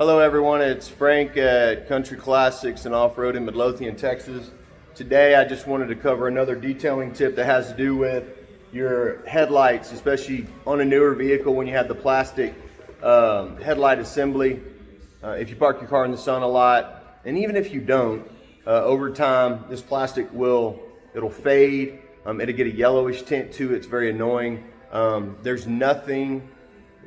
Hello everyone, it's Frank at Country Classics and Off-Road in Midlothian, Texas. Today I just wanted to cover another detailing tip that has to do with your headlights, especially on a newer vehicle when you have the plastic headlight assembly. If you park your car in the sun a lot, and even if you don't, over time this plastic it'll fade, it'll get a yellowish tint to it. It's very annoying. There's nothing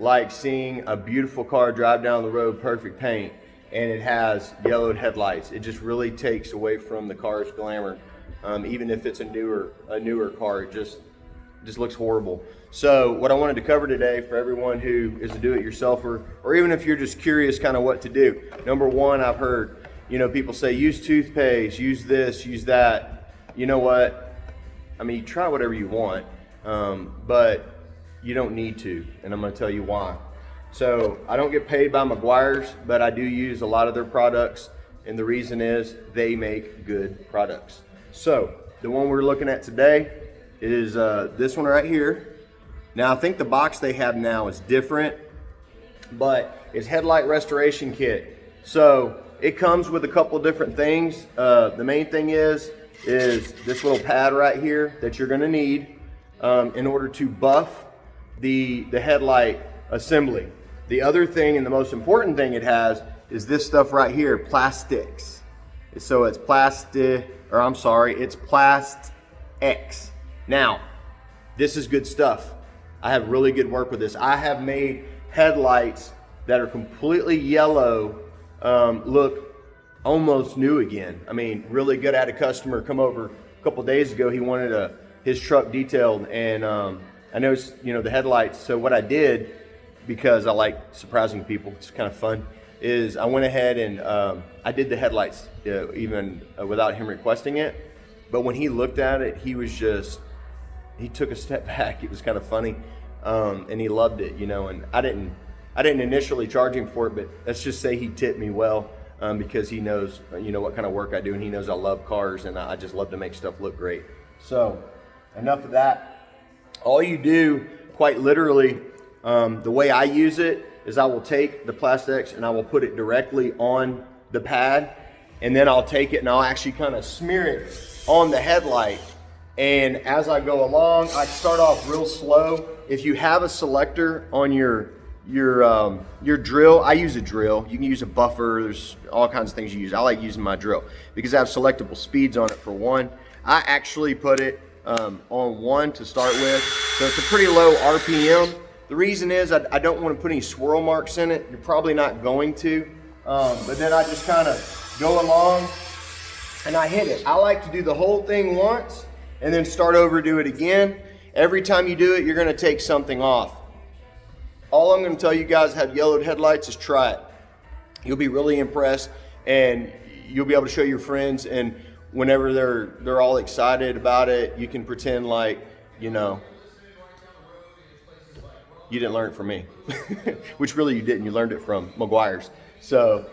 like seeing a beautiful car drive down the road, perfect paint, and it has yellowed headlights. It just really takes away from the car's glamour. Even if it's a newer car, it just looks horrible. So what I wanted to cover today for everyone who is a do-it-yourselfer, or even if you're just curious kind of what to do. Number one, I've heard, people say use toothpaste, use this, use that. You know what? I mean, you try whatever you want, but you don't need to, and I'm going to tell you why. So I don't get paid by Meguiar's, but I do use a lot of their products, and the reason is they make good products. So the one we're looking at today is this one right here. Now I think the box they have now is different, but it's headlight restoration kit. So it comes with a couple different things. The main thing is this little pad right here that you're going to need in order to buff the headlight assembly. The other thing, and the most important thing it has, is this stuff right here, plastics. So it's it's Plast-X. Now, this is good stuff. I have really good work with this. I have made headlights that are completely yellow look almost new again. I mean, really good. I had a customer come over a couple days ago. He wanted his truck detailed, and I noticed, the headlights. So what I did, because I like surprising people, it's kind of fun, is I went ahead and I did the headlights even without him requesting it. But when he looked at it, he took a step back. It was kind of funny, and he loved it, and I didn't initially charge him for it, but let's just say he tipped me well, because he knows, what kind of work I do, and he knows I love cars, and I just love to make stuff look great. So enough of that. All you do, quite literally, the way I use it is I will take the Plast-X and I will put it directly on the pad, and then I'll take it and I'll actually kind of smear it on the headlight. And as I go along, I start off real slow. If you have a selector on your drill, I use a drill. You can use a buffer. There's all kinds of things you use. I like using my drill because I have selectable speeds on it for one. I actually put it on 1 to start with, so it's a pretty low RPM. The reason is I don't want to put any swirl marks in it. You're probably not going to, but then I just kind of go along and I hit it. I like to do the whole thing once and then start over, do it again. Every time you do it, you're going to take something off. All I'm going to tell you guys have yellowed headlights is try it. You'll be really impressed, and you'll be able to show your friends, and whenever they're all excited about it, you can pretend like, you didn't learn it from me, which really you didn't. You learned it from Meguiar's. So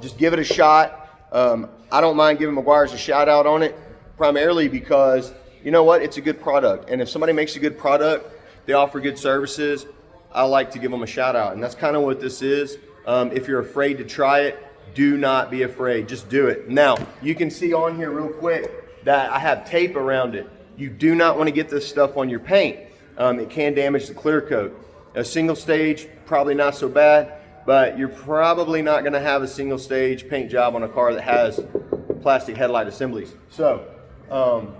just give it a shot. I don't mind giving Meguiar's a shout out on it, primarily because, it's a good product. And if somebody makes a good product, they offer good services, I like to give them a shout out. And that's kind of what this is. If you're afraid to try it, do not be afraid, just do it. Now, you can see on here real quick that I have tape around it. You do not want to get this stuff on your paint. It can damage the clear coat. A single stage, probably not so bad, but you're probably not going to have a single stage paint job on a car that has plastic headlight assemblies. So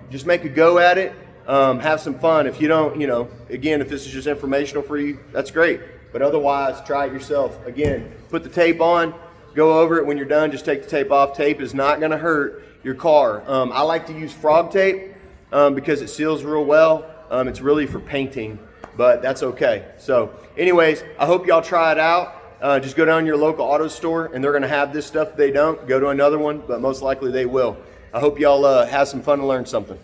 just make a go at it, have some fun. If you don't, again, if this is just informational for you, that's great. But otherwise, try it yourself. Again, put the tape on. Go over it. When you're done, just take the tape off. Tape is not going to hurt your car. I like to use frog tape because it seals real well. It's really for painting, but that's okay. So anyways, I hope y'all try it out. Just go down to your local auto store, and they're going to have this stuff. If they don't, go to another one, but most likely they will. I hope y'all have some fun and learn something.